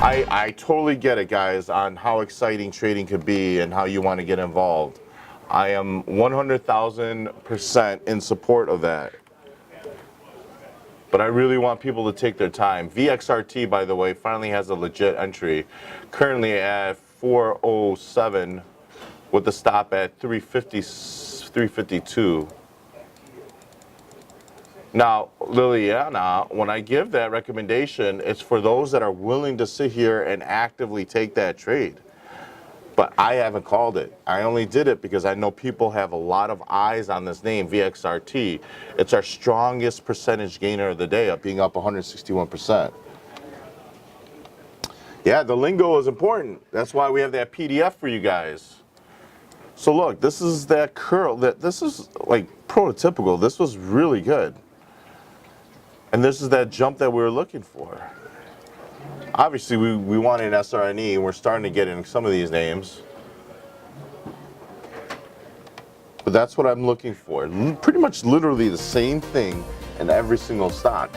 I totally get it, guys, on how exciting trading could be and how you want to get involved. I am 100,000% in support of that. But I really want people to take their time. VXRT, by the way, finally has a legit entry. Currently at 407 with the stop at 350, 352. Now, Liliana, when I give that recommendation, it's for those that are willing to sit here and actively take that trade. But I haven't called it. I only did it because I know people have a lot of eyes on this name, VXRT. It's our strongest percentage gainer of the day, up being up 161%. Yeah, the lingo is important. That's why we have that PDF for you guys. So look, this is that curl. This is like prototypical. This was really good. And this is that jump that we were looking for. Obviously, we wanted SRNE, and we're starting to get in some of these names. But that's what I'm looking for. Pretty much literally the same thing in every single stock.